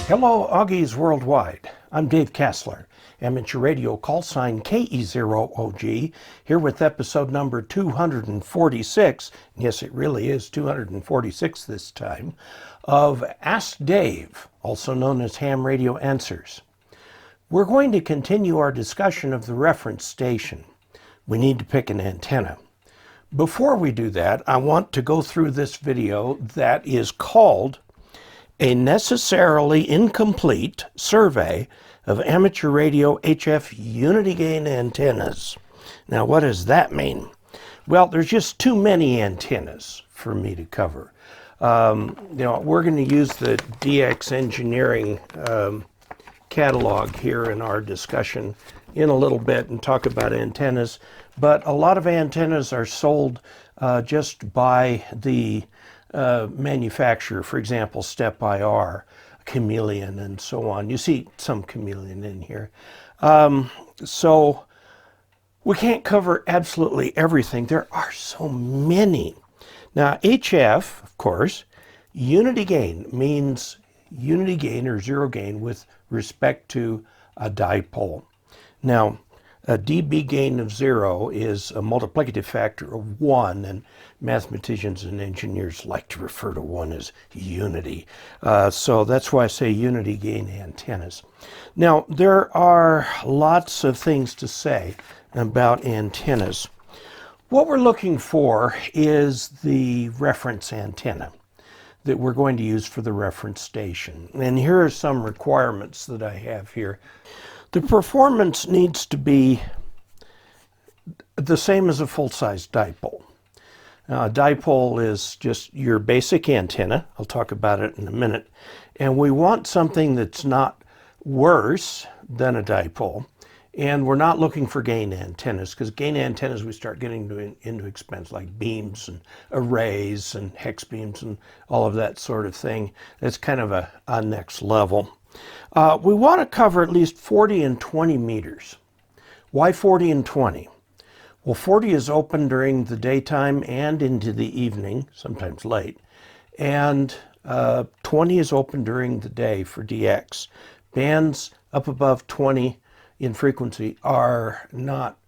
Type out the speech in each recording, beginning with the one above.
Hello, Augies Worldwide. I'm Dave Kassler, amateur radio call sign KE0OG, here with episode number 246, yes, it really is 246 this time, of Ask Dave, also known as Ham Radio Answers. We're going to continue our discussion of the reference station. We need to pick an antenna. Before we do that, I want to go through this video that is called A Necessarily Incomplete Survey of Amateur Radio HF Unity Gain Antennas. Now, what does that mean? Well, there's just too many antennas for me to cover. We're going to use the DX Engineering catalog here in our discussion in a little bit and talk about antennas, but a lot of antennas are sold just by the manufacturer, for example, Step IR, Chameleon, and so on. You see some Chameleon in here. So we can't cover absolutely everything. There are so many. Now, HF, of course, unity gain means unity gain or zero gain with respect to a dipole. Now, a dB gain of 0 is a multiplicative factor of 1, and mathematicians and engineers like to refer to 1 as unity. So that's why I say unity gain antennas. Now, there are lots of things to say about antennas. What we're looking for is the reference antenna that we're going to use for the reference station. And here are some requirements that I have here. The performance needs to be the same as a full-size dipole. Now, a dipole is just your basic antenna. I'll talk about it in a minute. And we want something that's not worse than a dipole. And we're not looking for gain antennas, because gain antennas we start getting into expense, like beams and arrays and hex beams and all of that sort of thing. That's kind of a next level. We want to cover at least 40 and 20 meters. Why 40 and 20? Well, 40 is open during the daytime and into the evening, sometimes late. And 20 is open during the day for DX. Bands up above 20 in frequency are not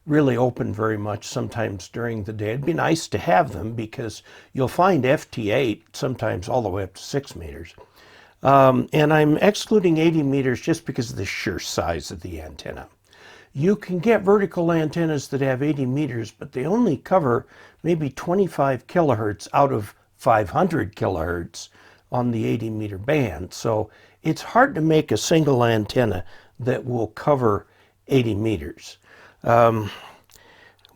really open very much sometimes during the day. It'd be nice to have them because you'll find FT8 sometimes all the way up to 6 meters. And I'm excluding 80 meters just because of the sheer size of the antenna. You can get vertical antennas that have 80 meters, but they only cover maybe 25 kilohertz out of 500 kilohertz on the 80 meter band. So it's hard to make a single antenna that will cover 80 meters.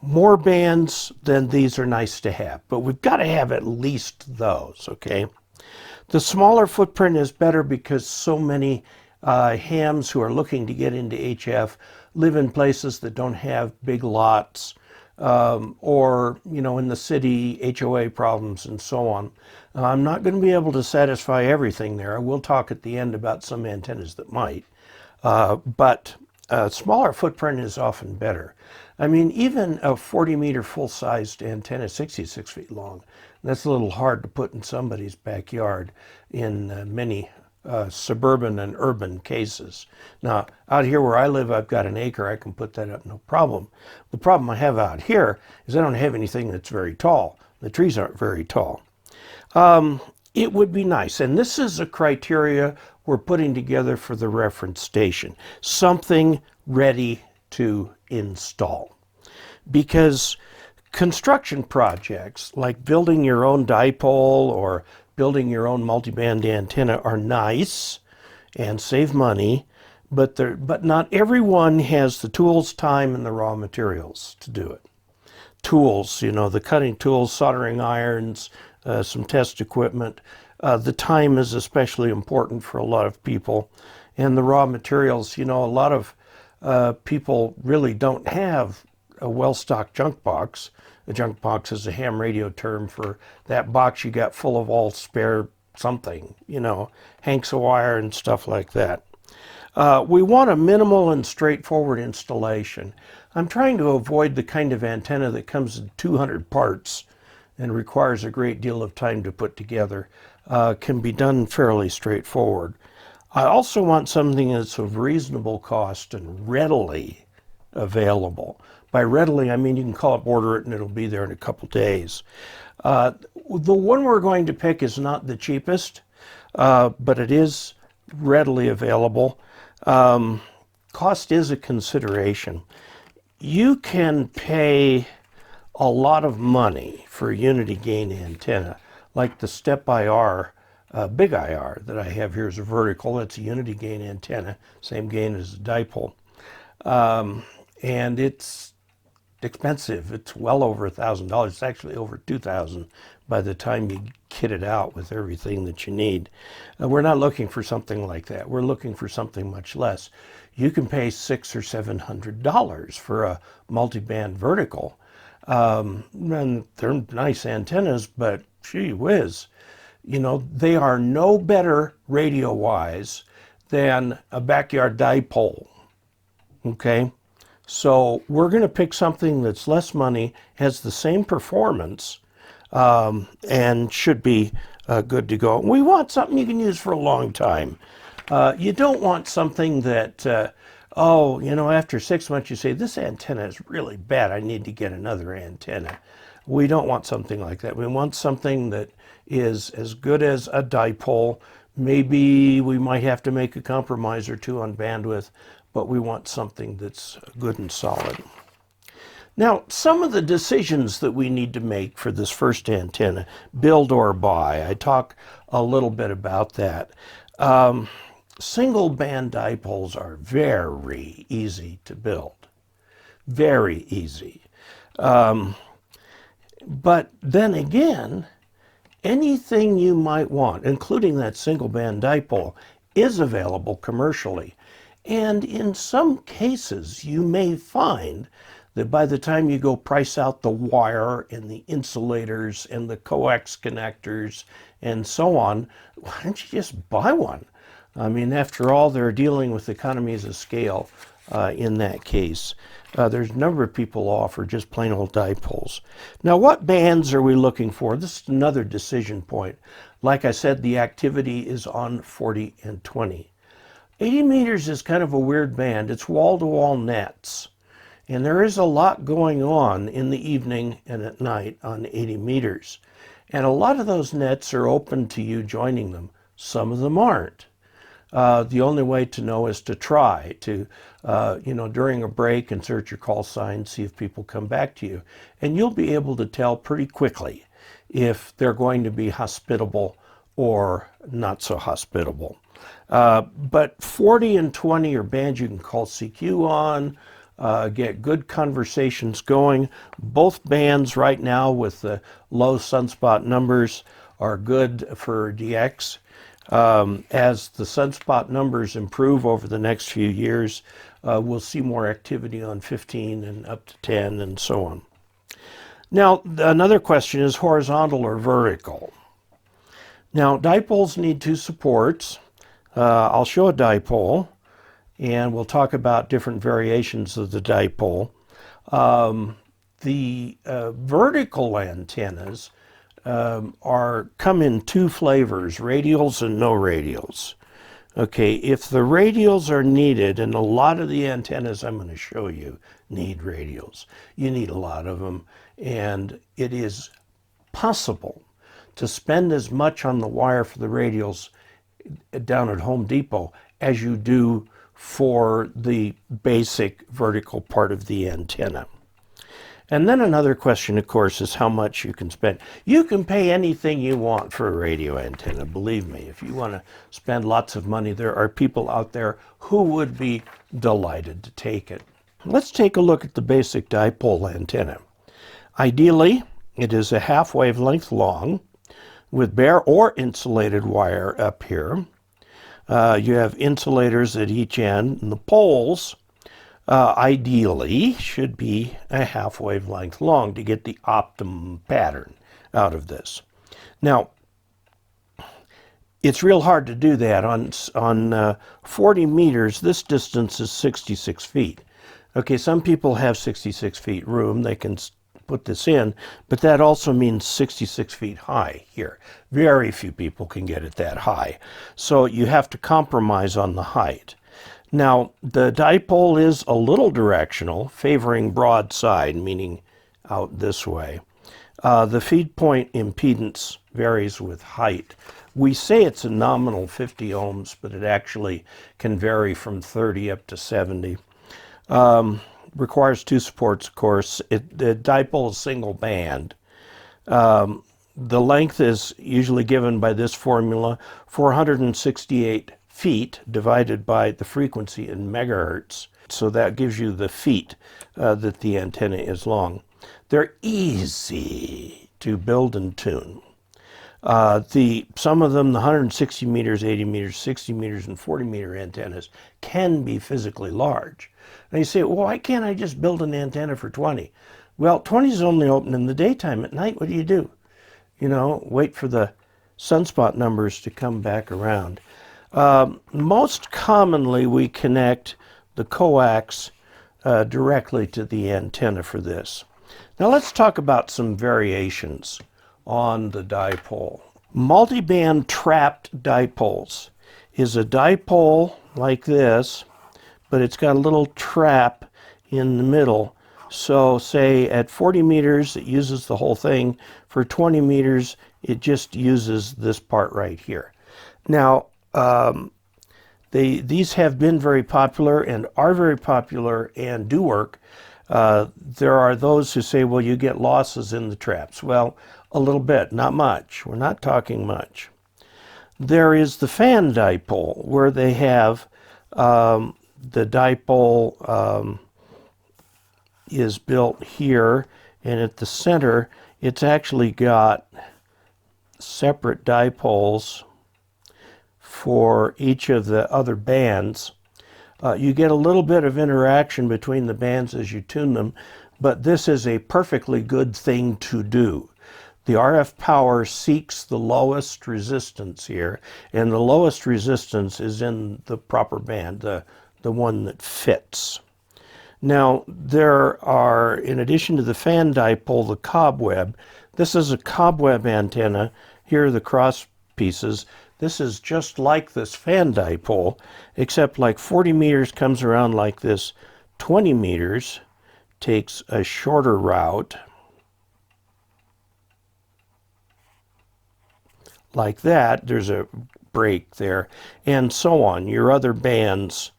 More bands than these are nice to have, but we've got to have at least those, okay? The smaller footprint is better because so many hams who are looking to get into HF live in places that don't have big lots or, in the city, HOA problems and so on. I'm not going to be able to satisfy everything there. I will talk at the end about some antennas that might. But a smaller footprint is often better. I mean, even a 40-meter full-sized antenna, 66 feet long, that's a little hard to put in somebody's backyard in many suburban and urban cases. Now, out here where I live, I've got an acre. I can put that up, no problem. The problem I have out here is I don't have anything that's very tall. The trees aren't very tall. It would be nice, and this is a criteria we're putting together for the reference station, something ready to install. Because construction projects like building your own dipole or building your own multiband antenna are nice and save money, but not everyone has the tools, time, and the raw materials to do it. Tools, the cutting tools, soldering irons, some test equipment. The time is especially important for a lot of people. And the raw materials, a lot of people really don't have a well-stocked junk box. A junk box is a ham radio term for that box you got full of all spare something, hanks of wire and stuff like that. We want a minimal and straightforward installation. I'm trying to avoid the kind of antenna that comes in 200 parts and requires a great deal of time to put together. Can be done fairly straightforward. I also want something that's of reasonable cost and readily available. By readily, I mean you can call up, order it, and it'll be there in a couple days. The one we're going to pick is not the cheapest, but it is readily available. Cost is a consideration. You can pay a lot of money for a unity gain antenna, like the Step IR, Big IR that I have here is a vertical. It's a unity gain antenna, same gain as a dipole. And it's expensive. It's well over $1,000. It's actually over $2,000 by the time you kit it out with everything that you need. We're not looking for something like that. We're looking for something much less. You can pay $600 or $700 for a multiband vertical. And they're nice antennas, but gee whiz, you know, they are no better radio-wise than a backyard dipole. Okay? So we're going to pick something that's less money, has the same performance, and should be good to go. We want something you can use for a long time. You don't want something that, oh, you know, after 6 months you say, this antenna is really bad, I need to get another antenna. We don't want something like that. We want something that is as good as a dipole. Maybe we might have to make a compromise or two on bandwidth, but we want something that's good and solid. Now, some of the decisions that we need to make for this first antenna, build or buy, I talk a little bit about that. Single band dipoles are very easy to build, very easy. But then again, anything you might want, including that single band dipole, is available commercially. And in some cases, you may find that by the time you go price out the wire and the insulators and the coax connectors and so on, why don't you just buy one? I mean, after all, they're dealing with economies of scale in that case. There's a number of people offer just plain old dipoles. Now, what bands are we looking for? This is another decision point. Like I said, the activity is on 40 and 20. 80 meters is kind of a weird band. It's wall-to-wall nets. And there is a lot going on in the evening and at night on 80 meters. And a lot of those nets are open to you joining them. Some of them aren't. The only way to know is to try to, during a break, insert your call sign, see if people come back to you. And you'll be able to tell pretty quickly if they're going to be hospitable or not so hospitable. But 40 and 20 are bands you can call CQ on, get good conversations going. Both bands right now with the low sunspot numbers are good for DX. As the sunspot numbers improve over the next few years, we'll see more activity on 15 and up to 10 and so on. Now, another question is horizontal or vertical. Now, dipoles need two supports. I'll show a dipole, and we'll talk about different variations of the dipole. The vertical antennas come in two flavors, radials and no radials. Okay, if the radials are needed, and a lot of the antennas I'm going to show you need radials, you need a lot of them, and it is possible to spend as much on the wire for the radials down at Home Depot as you do for the basic vertical part of the antenna. And then another question, of course, is how much you can spend. You can pay anything you want for a radio antenna, believe me. If you want to spend lots of money, there are people out there who would be delighted to take it. Let's take a look at the basic dipole antenna. Ideally, it is a half wavelength long with bare or insulated wire up here. You have insulators at each end, and the poles ideally should be a half wavelength long to get the optimum pattern out of this. Now, it's real hard to do that. On 40 meters, this distance is 66 feet. Okay, some people have 66 feet room. They can put this in, but that also means 66 feet high here. Very few people can get it that high. So you have to compromise on the height. Now, the dipole is a little directional, favoring broadside, meaning out this way. The feed point impedance varies with height. We say it's a nominal 50 ohms, but it actually can vary from 30 up to 70. Requires two supports, of course. The dipole is single band. The length is usually given by this formula, 468 feet divided by the frequency in megahertz. So that gives you the feet that the antenna is long. They're easy to build and tune. Some of them, the 160 meters, 80 meters, 60 meters, and 40 meter antennas can be physically large. And you say, well, why can't I just build an antenna for 20? Well, 20 is only open in the daytime. At night, what do? You know, wait for the sunspot numbers to come back around. Most commonly, we connect the coax directly to the antenna for this. Now let's talk about some variations on the dipole. Multiband trapped dipoles is a dipole like this, but it's got a little trap in the middle. So say at 40 meters, it uses the whole thing. For 20 meters, it just uses this part right here. Now, these have been very popular and are very popular and do work. There are those who say, well, you get losses in the traps. Well, a little bit, not much. We're not talking much. There is the fan dipole, where they have the dipole is built here, and at the center, it's actually got separate dipoles for each of the other bands. You get a little bit of interaction between the bands as you tune them, but this is a perfectly good thing to do. The RF power seeks the lowest resistance here, and the lowest resistance is in the proper band, the one that fits. Now, there are, in addition to the fan dipole, the cobweb. This is a cobweb antenna. Here are the cross pieces. This is just like this fan dipole, except like 40 meters comes around like this. 20 meters takes a shorter route, like that. There's a break there, and so on. Your other bands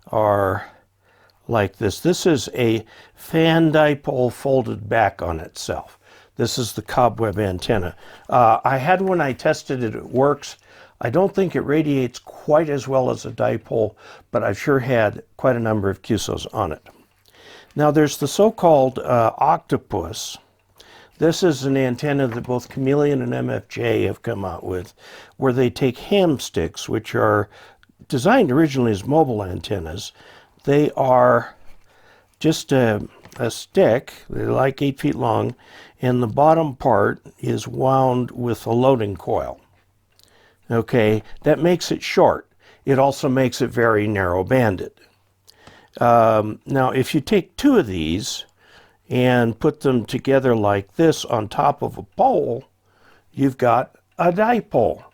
are like this. This is a fan dipole folded back on itself. This is the cobweb antenna. I had one, I tested it, it works. I don't think it radiates quite as well as a dipole, but I've sure had quite a number of QSOs on it. Now there's the so-called octopus. This is an antenna that both Chameleon and MFJ have come out with, where they take ham sticks, which are designed originally as mobile antennas. They are just a stick, they're like 8 feet long, and the bottom part is wound with a loading coil. Okay, that makes it short. It also makes it very narrow banded. Now, if you take two of these and put them together like this on top of a pole, you've got a dipole.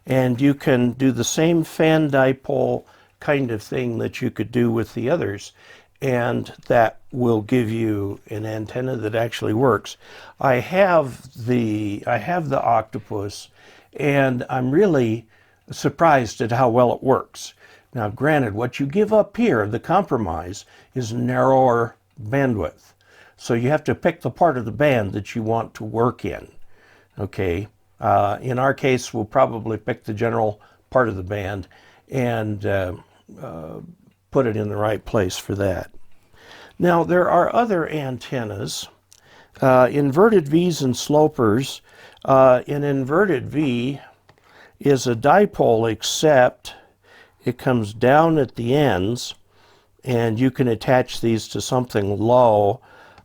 And you can do the same fan dipole kind of thing that you could do with the others, and that will give you an antenna that actually works. I have the octopus, and I'm really surprised at how well it works. Now, granted, what you give up here, the compromise, is narrower bandwidth. So you have to pick the part of the band that you want to work in. Okay, in our case, we'll probably pick the general part of the band and put it in the right place for that. Now, there are other antennas, inverted Vs and slopers. An inverted V is a dipole, except it comes down at the ends, and you can attach these to something low.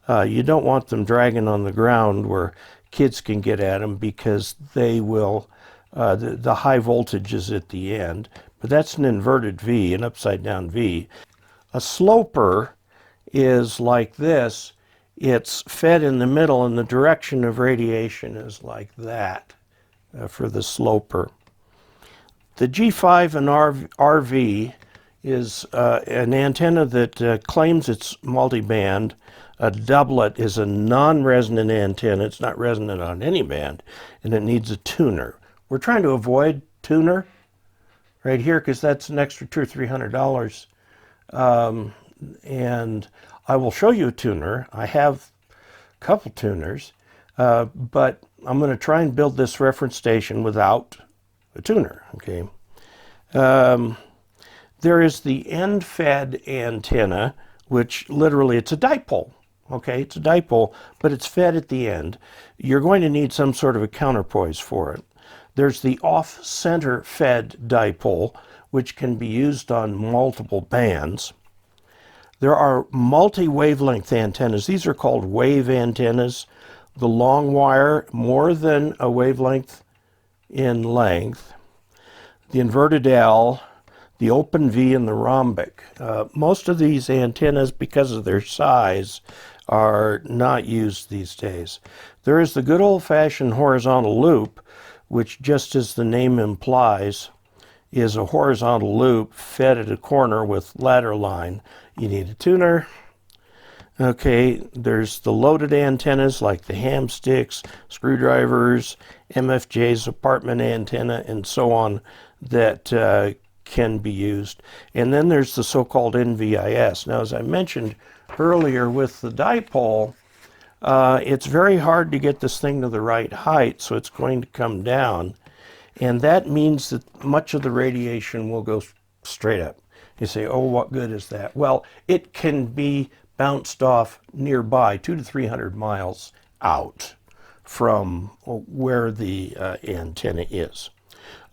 You don't want them dragging on the ground where kids can get at them, because they will, the high voltage is at the end. But that's an inverted V, an upside down V. A sloper is like this, it's fed in the middle, and the direction of radiation is like that for the sloper. The G5 and RV is an antenna that claims it's multiband. A doublet is a non-resonant antenna. It's not resonant on any band, and it needs a tuner. We're trying to avoid tuner right here because that's an extra $200 or $300. And I will show you a tuner. I have a couple tuners, but I'm going to try and build this reference station without a tuner. Okay. There is the end-fed antenna, which literally it's a dipole. Okay, it's a dipole, but it's fed at the end. You're going to need some sort of a counterpoise for it. There's the off-center fed dipole, which can be used on multiple bands. There are multi-wavelength antennas. These are called wave antennas. The long wire, more than a wavelength in length. The inverted L, the open V, and the rhombic. Most of these antennas, because of their size, are not used these days. There is the good old-fashioned horizontal loop, which, just as the name implies, is a horizontal loop fed at a corner with ladder line. You need a tuner. Okay, there's the loaded antennas like the ham sticks, screwdrivers, MFJ's apartment antenna, and so on that can be used. And then there's the so-called NVIS. Now, as I mentioned earlier with the dipole, it's very hard to get this thing to the right height, so it's going to come down. And that means that much of the radiation will go straight up. You say, oh, what good is that? Well, it can be bounced off nearby, 200 to 300 miles out from where the antenna is.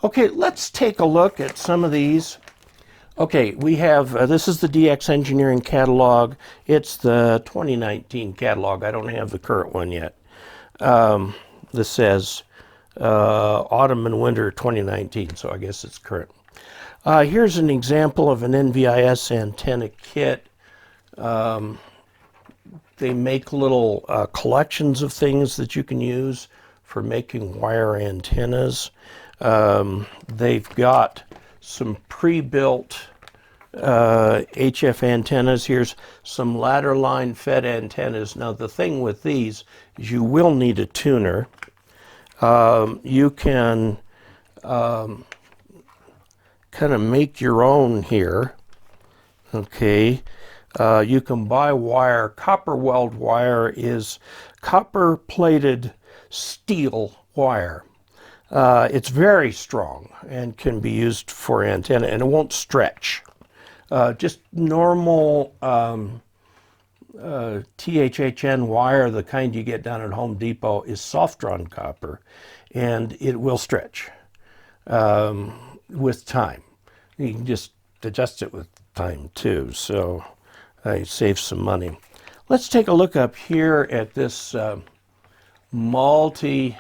Okay, let's take a look at some of these. Okay, we have, this is the DX Engineering catalog. It's the 2019 catalog. I don't have the current one yet. This says autumn and winter 2019, so I guess it's current. Here's an example of an NVIS antenna kit. They make little collections of things that you can use for making wire antennas. They've got some pre-built HF antennas. Here's some ladder line fed antennas. Now the thing with these is you will need a tuner. You can kind of make your own here. Okay. You can buy wire. Copper weld wire is copper plated steel wire. It's very strong and can be used for antenna, and it won't stretch. Just normal THHN wire, the kind you get down at Home Depot, is soft-drawn copper, and it will stretch with time. You can just adjust it with time too, so it saves some money. Let's take a look up here at this multi-band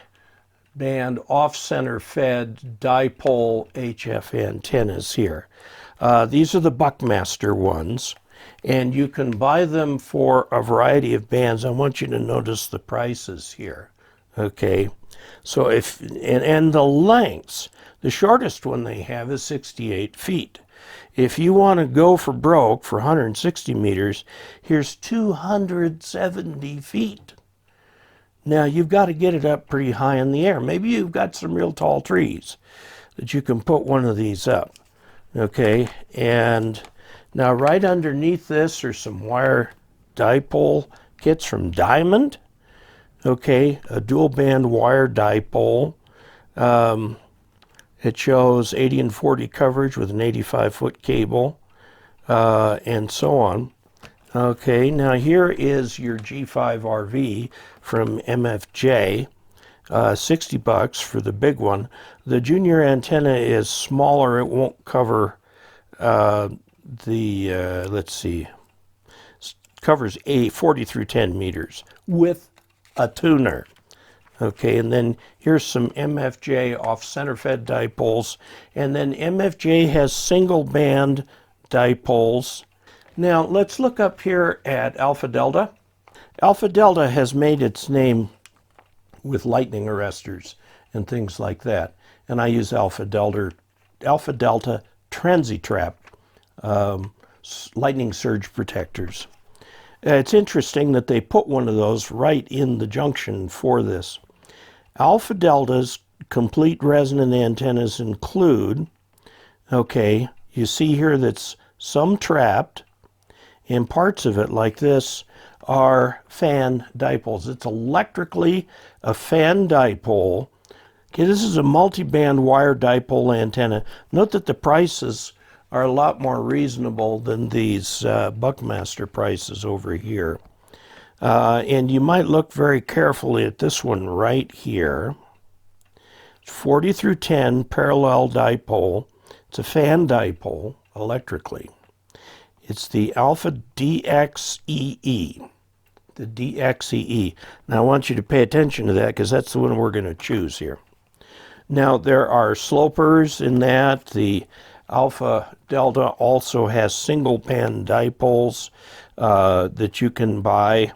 off-center fed dipole HF antennas here. These are the Buckmaster ones, and you can buy them for a variety of bands. I want you to notice the prices here. Okay, so and the lengths, the shortest one they have is 68 feet. If you want to go for broke for 160 meters, here's 270 feet. Now you've got to get it up pretty high in the air. Maybe you've got some real tall trees that you can put one of these up. Okay, and now right underneath this are some wire dipole kits from Diamond. Okay, a dual band wire dipole. It shows 80 and 40 coverage with an 85-foot cable, and so on. Okay, now here is your G5RV from MFJ, $60 for the big one. The junior antenna is smaller. It won't cover let's see, covers 40 through 10 meters with a tuner. Okay, and then here's some MFJ off-center fed dipoles, and then MFJ has single band dipoles. Now let's look up here at Alpha Delta. Alpha Delta has made its name with lightning arresters and things like that. And I use Alpha Delta Transitrap lightning surge protectors. It's interesting that they put one of those right in the junction for this. Alpha Delta's complete resonant antennas include, okay, you see here that's some trapped, and parts of it, like this, are fan dipoles. It's electrically a fan dipole. Okay, this is a multi-band wire dipole antenna. Note that the prices are a lot more reasonable than these Buckmaster prices over here. And you might look very carefully at this one right here. 40 through 10 parallel dipole. It's a fan dipole electrically. It's the Alpha DXEE. The DXEE. Now I want you to pay attention to that because that's the one we're going to choose here. Now there are slopers in that. The Alpha Delta also has single band dipoles that you can buy.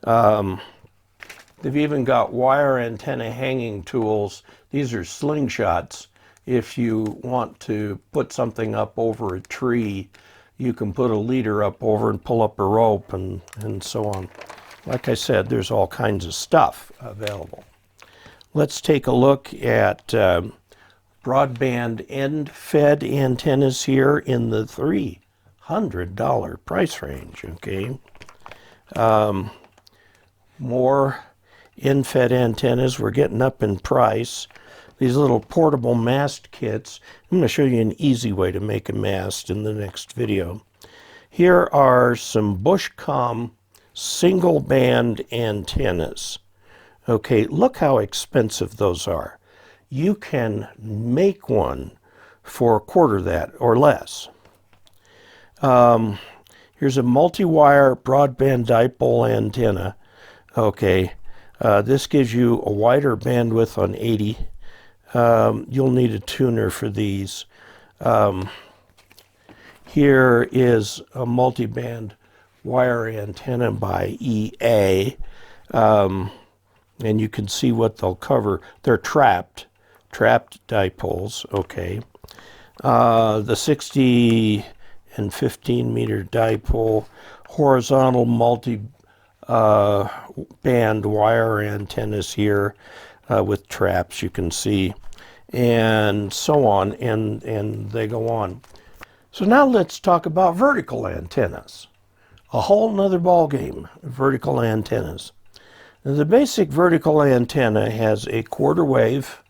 They've even got wire antenna hanging tools. These are slingshots. If you want to put something up over a tree, you can put a leader up over and pull up a rope and so on. Like I said, there's all kinds of stuff available. Let's take a look at broadband end-fed antennas here in the $300 price range, okay? More end-fed antennas. We're getting up in price. These little portable mast kits. I'm going to show you an easy way to make a mast in the next video. Here are some Bushcom single band antennas. Okay, look how expensive those are. You can make one for a quarter that or less. Here's a multi-wire broadband dipole antenna. Okay, this gives you a wider bandwidth on 80. You'll need a tuner for these. Here is a multi-band wire antenna by EA. And you can see what they'll cover. They're trapped dipoles, okay. The 60 and 15 meter dipole, horizontal multi-band wire antennas here with traps, you can see, and so on, and they go on. So now let's talk about vertical antennas. A whole nother ball game, vertical antennas. Now, the basic vertical antenna has a quarter wave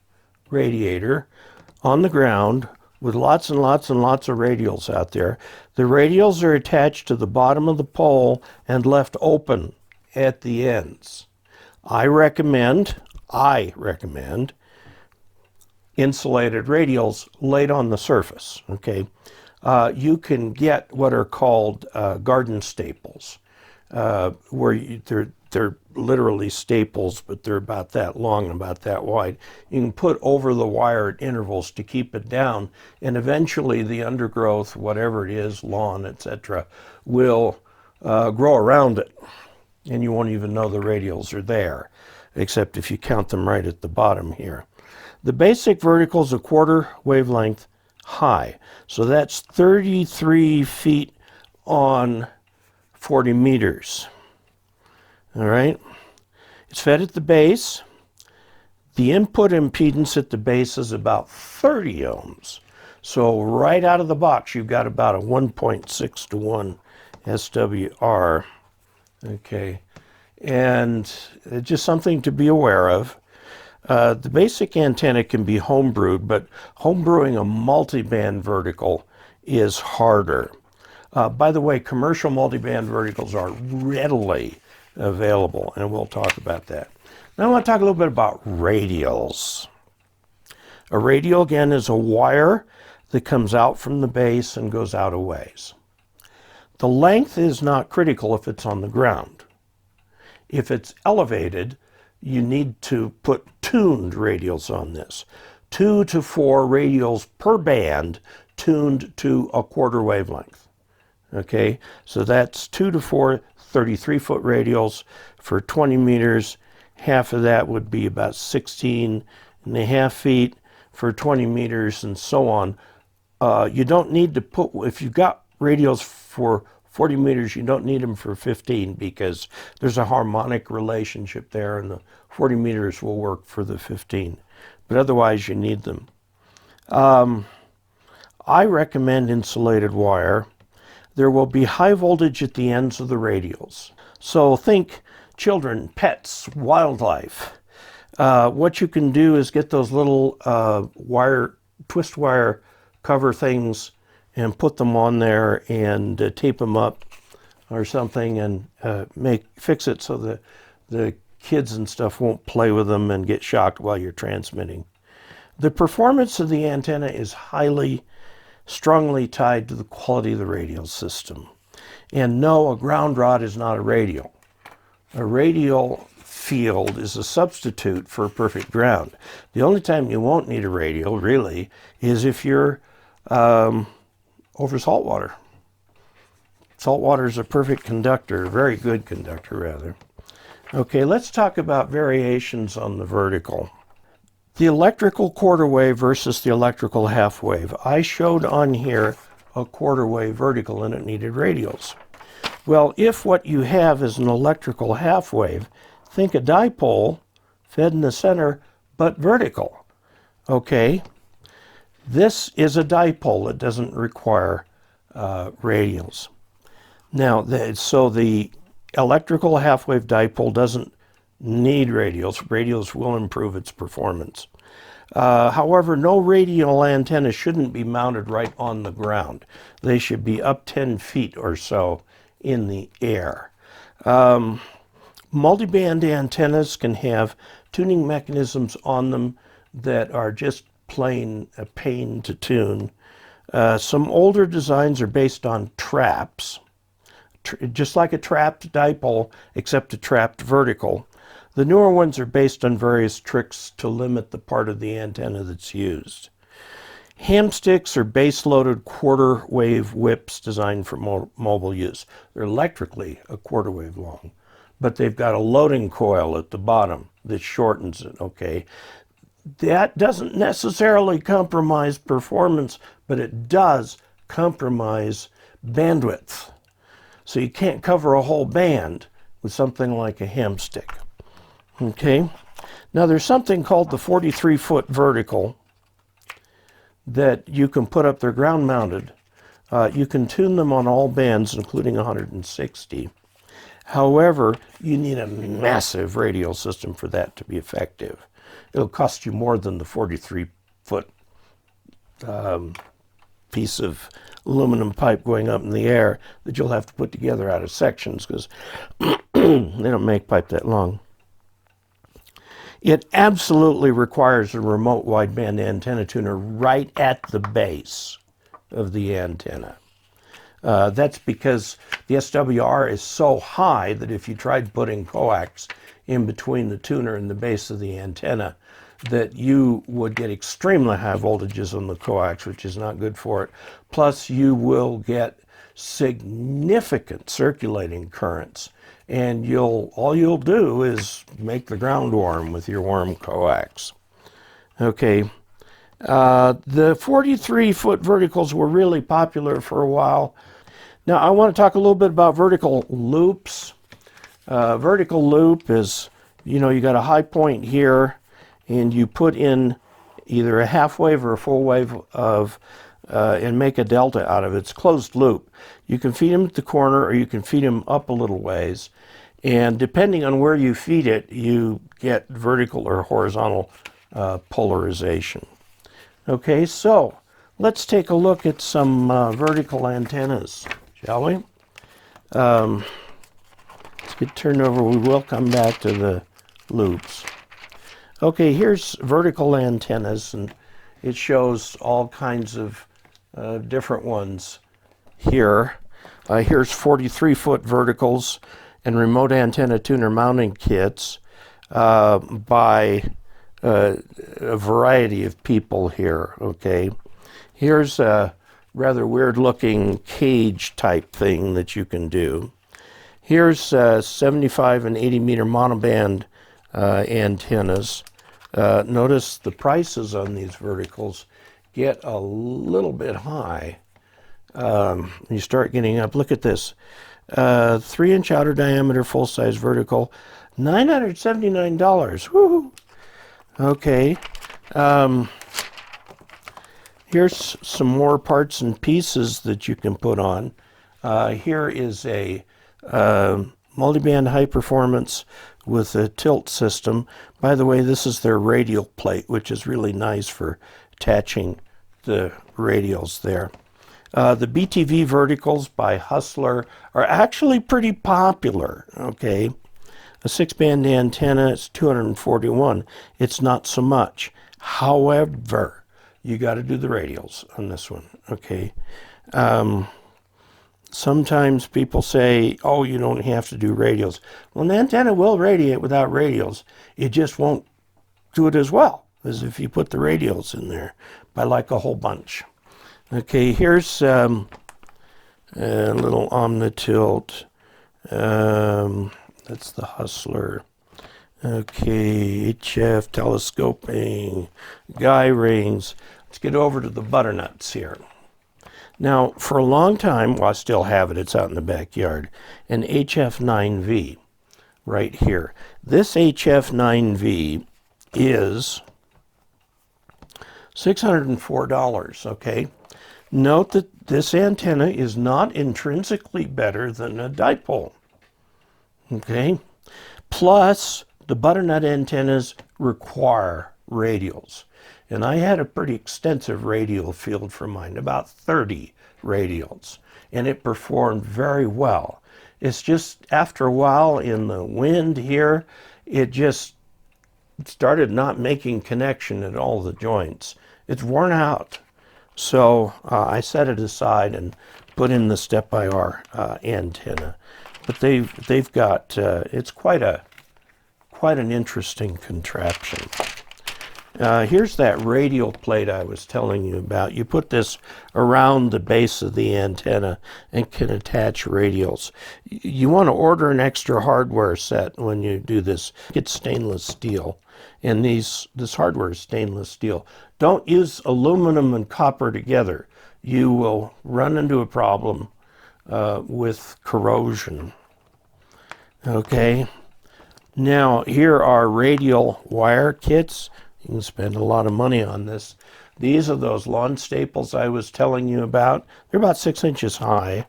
radiator on the ground with lots and lots and lots of radials out there. The radials are attached to the bottom of the pole and left open at the ends. I recommend insulated radials laid on the surface, okay? You can get what are called garden staples, where they're literally staples, but they're about that long and about that wide. You can put over the wire at intervals to keep it down, and eventually the undergrowth, whatever it is, lawn, etc., will grow around it, and you won't even know the radials are there, except if you count them right at the bottom here. The basic vertical is a quarter wavelength high, so that's 33 feet on 40 meters. All right, it's fed at the base. The input impedance at the base is about 30 ohms. So right out of the box, you've got about a 1.6 to 1 SWR. Okay, and just something to be aware of. The basic antenna can be homebrewed, but homebrewing a multi-band vertical is harder. By the way, commercial multi-band verticals are readily available, and we'll talk about that. Now I want to talk a little bit about radials. A radial, again, is a wire that comes out from the base and goes out a ways. The length is not critical if it's on the ground. If it's elevated, you need to put tuned radials on this. 2 to 4 radials per band tuned to a quarter wavelength. Okay, so that's 2 to 4 33-foot radials for 20 meters. Half of that would be about 16.5 feet for 20 meters, and so on. You don't need to put, if you've got radials for 40 meters, you don't need them for 15 because there's a harmonic relationship there, and the 40 meters will work for the 15. But otherwise, you need them. I recommend insulated wire. There will be high voltage at the ends of the radials. So think children, pets, wildlife. What you can do is get those little twist wire cover things and put them on there and tape them up or something, and fix it so that the kids and stuff won't play with them and get shocked while you're transmitting. The performance of the antenna is strongly tied to the quality of the radial system. And no, a ground rod is not a radial. A radial field is a substitute for perfect ground. The only time you won't need a radial, really, is if you're over salt water. Salt water is a perfect conductor, a very good conductor, rather. Okay, let's talk about variations on the vertical. The electrical quarter wave versus the electrical half wave. I showed on here a quarter wave vertical and it needed radials. Well, if what you have is an electrical half wave, think a dipole fed in the center, but vertical. Okay, this is a dipole. It doesn't require radials. Now, so the electrical half wave dipole doesn't need radials. Radials will improve its performance. However, no radial antenna shouldn't be mounted right on the ground. They should be up 10 feet or so in the air. Multiband antennas can have tuning mechanisms on them that are just plain a pain to tune. Some older designs are based on traps, just like a trapped dipole, except a trapped vertical. The newer ones are based on various tricks to limit the part of the antenna that's used. Ham sticks are base-loaded quarter wave whips designed for mobile use. They're electrically a quarter wave long, but they've got a loading coil at the bottom that shortens it, okay? That doesn't necessarily compromise performance, but it does compromise bandwidth. So you can't cover a whole band with something like a ham stick. Okay, now there's something called the 43-foot vertical that you can put up. They're ground mounted. You can tune them on all bands, including 160. However, you need a massive radial system for that to be effective. It'll cost you more than the 43-foot piece of aluminum pipe going up in the air that you'll have to put together out of sections because they don't make pipe that long. It absolutely requires a remote wideband antenna tuner right at the base of the antenna. That's because the SWR is so high that if you tried putting coax in between the tuner and the base of the antenna, that you would get extremely high voltages on the coax, which is not good for it. Plus, you will get significant circulating currents, and all you'll do is make the ground warm with your warm coax. Okay, the 43-foot verticals were really popular for a while. Now, I want to talk a little bit about vertical loops. Vertical loop is, you got a high point here, and you put in either a half wave or a full wave and make a delta out of it. It's closed loop. You can feed them at the corner or you can feed them up a little ways. And depending on where you feed it, you get vertical or horizontal polarization. Okay, so let's take a look at some vertical antennas, shall we? Let's get turned over. We will come back to the loops. Okay, here's vertical antennas, and it shows all kinds of different ones here. Here's 43-foot verticals and remote antenna tuner mounting kits by a variety of people here, okay? Here's a rather weird-looking cage type thing that you can do. Here's 75 and 80 meter monoband antennas. Notice the prices on these verticals get a little bit high. You start getting up. Look at this. 3-inch outer diameter, full-size vertical, $979. Woo! Okay. Here's some more parts and pieces that you can put on. Here is a multiband high performance with a tilt system. By the way, this is their radial plate, which is really nice for attaching the radials there. The BTV verticals by Hustler are actually pretty popular, okay? A 6-band antenna is $241. It's not so much. However, you got to do the radials on this one, okay? Sometimes people say, oh, you don't have to do radials. Well, an antenna will radiate without radials. It just won't do it as well as if you put the radials in there by like a whole bunch. Okay, here's a little omnitilt. That's the Hustler. Okay, HF, telescoping, guy rings. Let's get over to the butternuts here. Now, for a long time, well, I still have it, it's out in the backyard, an HF9V right here. This HF9V is $604, okay? Note that this antenna is not intrinsically better than a dipole, okay? Plus, the butternut antennas require radials. And I had a pretty extensive radial field for mine, about 30 radials, and it performed very well. It's just after a while in the wind here, it just started not making connection at all the joints. It's worn out. So I set it aside and put in the step-by-R antenna. But they've got, it's quite an interesting contraption. Here's that radial plate I was telling you about. You put this around the base of the antenna and can attach radials. You want to order an extra hardware set when you do this. It's stainless steel, and this hardware is stainless steel. Don't use aluminum and copper together. You will run into a problem with corrosion. Okay. Now, here are radial wire kits. You can spend a lot of money on this. These are those lawn staples I was telling you about. They're about 6 inches high.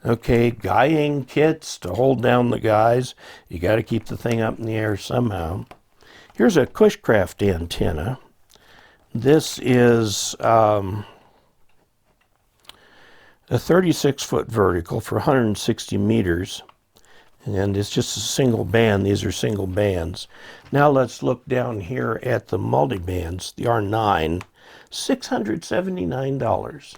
Okay, guying kits to hold down the guys. You got to keep the thing up in the air somehow. Here's a Cushcraft antenna. This is a 36-foot vertical for 160 meters. And it's just a single band. These are single bands. Now let's look down here at the multibands, the R9, $679.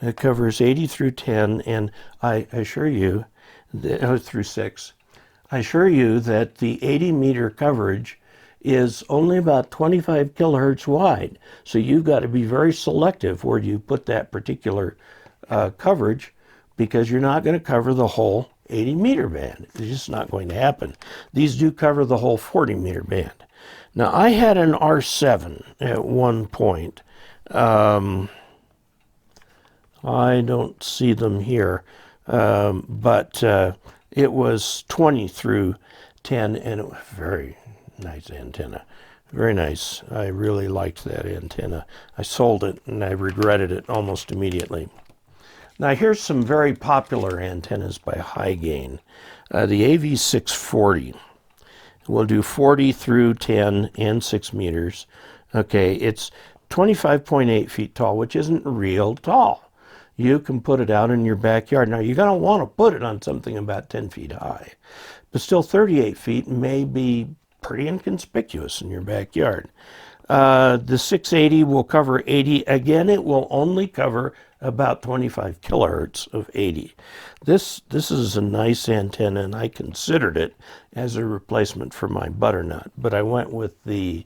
It covers 80 through 10, and I assure you, through 6. I assure you that the 80 meter coverage is only about 25 kilohertz wide. So you've got to be very selective where you put that particular coverage, because you're not going to cover the whole 80 meter band. It's just not going to happen. These do cover the whole 40 meter band. Now, I had an R7 at one point. I don't see them here, but it was 20 through 10, and it was a very nice antenna. Very nice. I really liked that antenna. I sold it, and I regretted it almost immediately. Now, here's some very popular antennas by High Gain. The AV640 will do 40 through 10 and 6 meters. Okay, it's 25.8 feet tall, which isn't real tall. You can put it out in your backyard. Now, you're going to want to put it on something about 10 feet high, but still 38 feet may be pretty inconspicuous in your backyard. The 680 will cover 80. Again, it will only cover about 25 kilohertz of 80. This is a nice antenna, and I considered it as a replacement for my butternut, but I went with the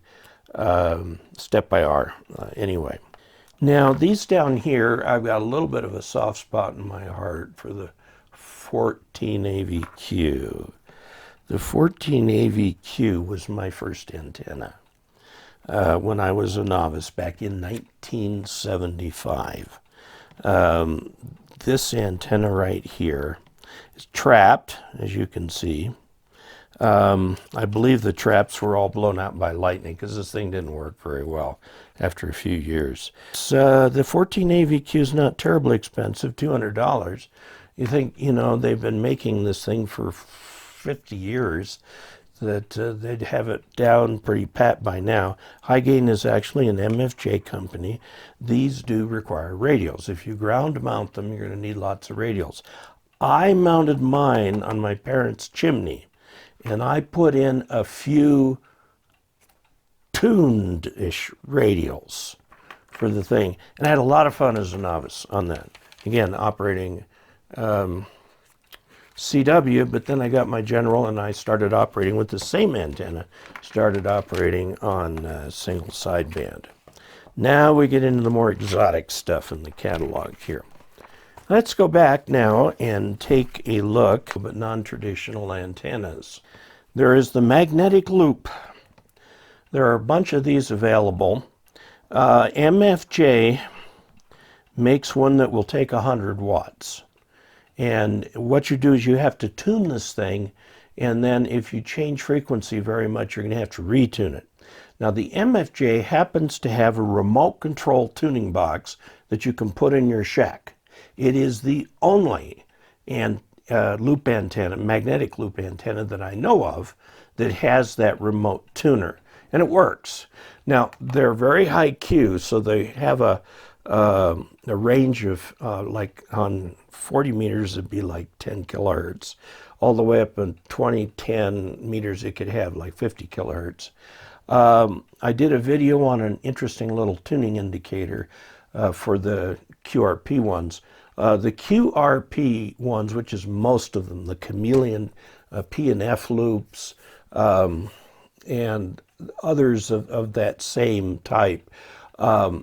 step-by-R anyway. Now, these down here, I've got a little bit of a soft spot in my heart for the 14AVQ. The 14AVQ was my first antenna when I was a novice back in 1975. This antenna right here is trapped, as you can see. I believe the traps were all blown out by lightning because this thing didn't work very well after a few years. So the 14AVQ is not terribly expensive, $200. You think, you know, they've been making this thing for 50 years, that they'd have it down pretty pat by now. High Gain is actually an MFJ company. These do require radials. If you ground mount them, you're going to need lots of radials. I mounted mine on my parents' chimney, and I put in a few tuned-ish radials for the thing. And I had a lot of fun as a novice on that. Again, operating CW, but then I got my general and I started operating with the same antenna, started operating on single sideband. Now we get into the more exotic stuff in the catalog here. Let's go back now and take a look at non-traditional antennas. There is the magnetic loop. There are a bunch of these available. MFJ makes one that will take 100 watts. And what you do is you have to tune this thing, and then if you change frequency very much, you're going to have to retune it. Now the MFJ happens to have a remote control tuning box that you can put in your shack. It is the only loop antenna, magnetic loop antenna that I know of that has that remote tuner, and it works. Now they're very high Q, so they have a range of like on 40 meters it'd be like 10 kilohertz, all the way up in 10 meters it could have like 50 kilohertz. I did a video on an interesting little tuning indicator for the QRP ones. The QRP ones, which is most of them, the chameleon P and F loops, and others of that same type,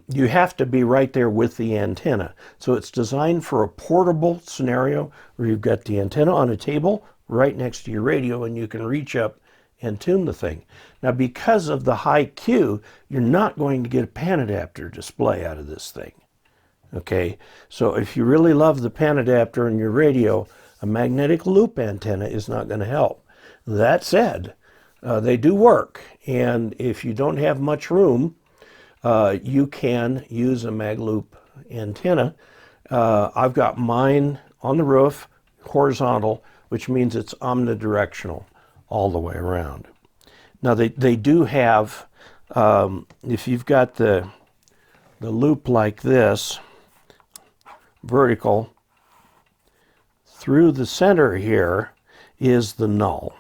you have to be right there with the antenna. So it's designed for a portable scenario where you've got the antenna on a table right next to your radio and you can reach up and tune the thing. Now because of the high Q, you're not going to get a pan adapter display out of this thing. Okay, so if you really love the pan adapter in your radio, a magnetic loop antenna is not going to help. That said, they do work, and if you don't have much room, you can use a mag loop antenna. I've got mine on the roof, horizontal, which means it's omnidirectional all the way around. Now they do have, if you've got the loop like this, vertical, through the center here is the null.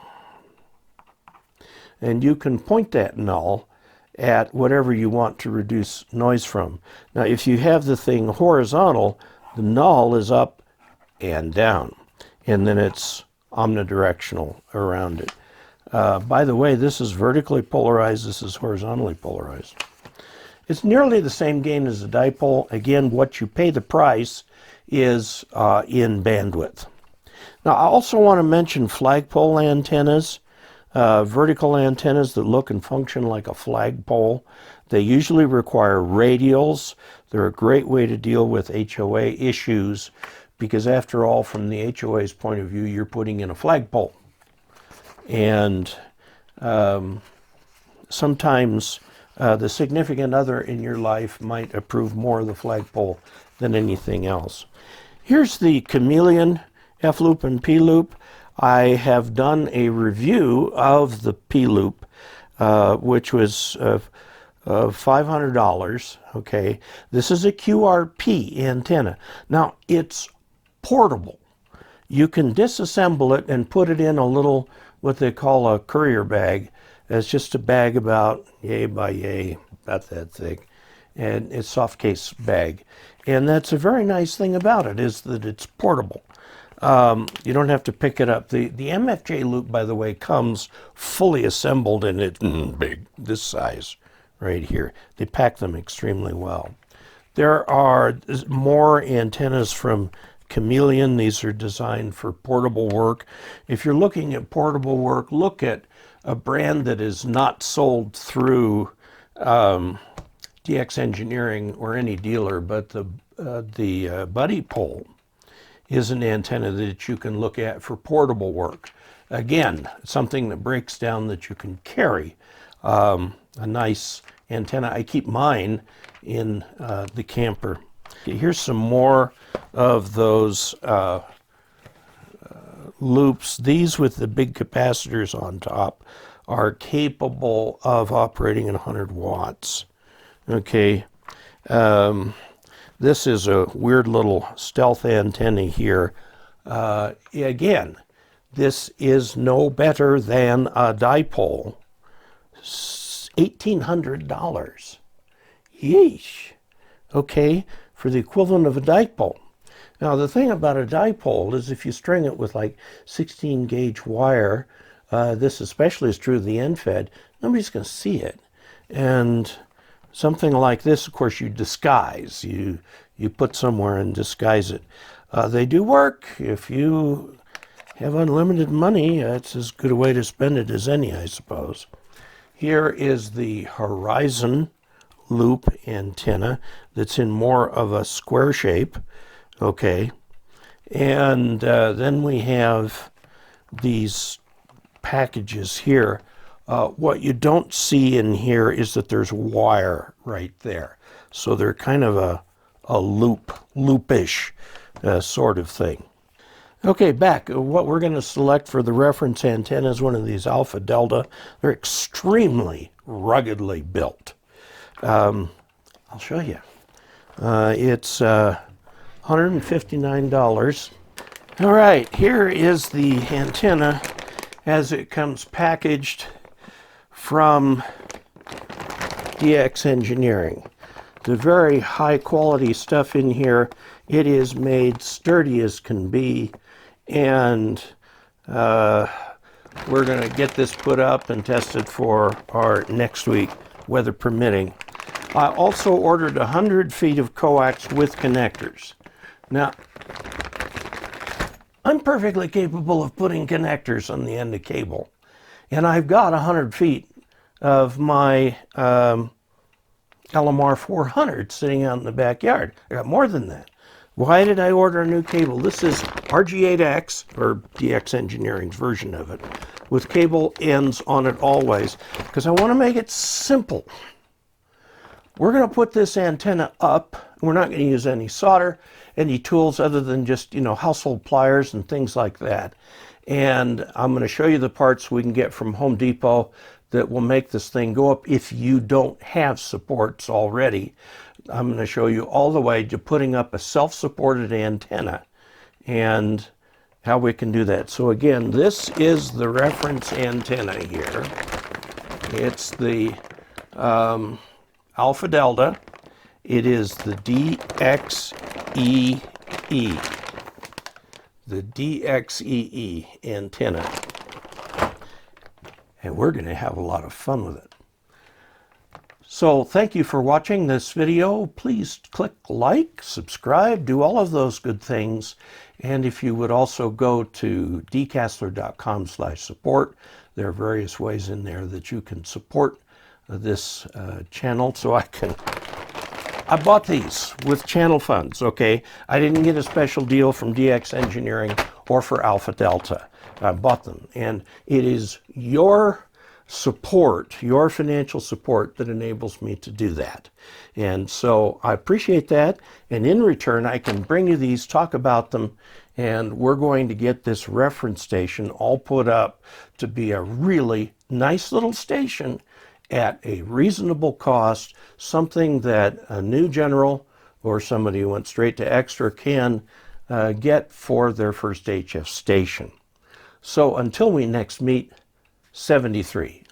And you can point that null at whatever you want to reduce noise from. Now if you have the thing horizontal, the null is up and down, and then it's omnidirectional around it. By the way, this is vertically polarized, this is horizontally polarized. It's nearly the same gain as a dipole. Again, what you pay the price is in bandwidth. Now I also want to mention flagpole antennas. Vertical antennas that look and function like a flagpole. They usually require radials. They're a great way to deal with HOA issues because after all, from the HOA's point of view, you're putting in a flagpole. And sometimes the significant other in your life might approve more of the flagpole than anything else. Here's the chameleon F-loop and P-loop. I have done a review of the P-loop, which was $500. Okay, this is a QRP antenna. Now it's portable. You can disassemble it and put it in a little, what they call a courier bag. It's just a bag about yay by yay, about that thick, and it's soft case bag. And that's a very nice thing about it, is that it's portable. You don't have to pick it up. The MFJ loop, by the way, comes fully assembled, and it's big, this size right here. They pack them extremely well. There are more antennas from Chameleon. These are designed for portable work. If you're looking at portable work, look at a brand that is not sold through DX Engineering or any dealer, but the Dipole is an antenna that you can look at for portable work. Again, something that breaks down that you can carry. A nice antenna. I keep mine in the camper. Okay, here's some more of those loops. These with the big capacitors on top are capable of operating at 100 watts. Okay, this is a weird little stealth antenna here. Again, this is no better than a dipole. $1,800. Yeesh. Okay, for the equivalent of a dipole. Now, the thing about a dipole is if you string it with like 16 gauge wire, this especially is true of the end fed, nobody's going to see it. And something like this, of course, you disguise. You put somewhere and disguise it. They do work. If you have unlimited money, it's as good a way to spend it as any, I suppose. Here is the horizon loop antenna that's in more of a square shape. Okay. And then we have these packages here. What you don't see in here is that there's wire right there. So they're kind of a loopish sort of thing. Okay, back. What we're going to select for the reference antenna is one of these Alpha Delta. They're extremely ruggedly built. I'll show you. It's $159. All right, here is the antenna as it comes packaged from DX Engineering. The very high quality stuff in here. It is made sturdy as can be, and we're going to get this put up and tested for our next week, weather permitting. I also ordered 100 feet of coax with connectors. Now, I'm perfectly capable of putting connectors on the end of cable, and I've got 100 feet of my LMR 400 sitting out in the backyard. I got more than that. Why did I order a new cable? This is RG8X, or DX Engineering's version of it, with cable ends on it always, because I want to make it simple. We're going to put this antenna up. We're not going to use any solder, any tools other than just, household pliers and things like that. And I'm going to show you the parts we can get from Home Depot that will make this thing go up if you don't have supports already. I'm going to show you all the way to putting up a self-supported antenna and how we can do that. So again, this is the reference antenna here. It's the Alpha Delta. It is the DXEE. The DXEE antenna. And we're going to have a lot of fun with it. So thank you for watching this video. Please click like, subscribe, do all of those good things. And if you would also go to dcasler.com/support, there are various ways in there that you can support this channel. So I bought these with channel funds, okay? I didn't get a special deal from DX Engineering or for Alpha Delta. I bought them, and it is your support, your financial support, that enables me to do that. And so I appreciate that, and in return I can bring you these, talk about them, and we're going to get this reference station all put up to be a really nice little station at a reasonable cost, something that a new general or somebody who went straight to extra can get for their first HF station. So until we next meet, 73.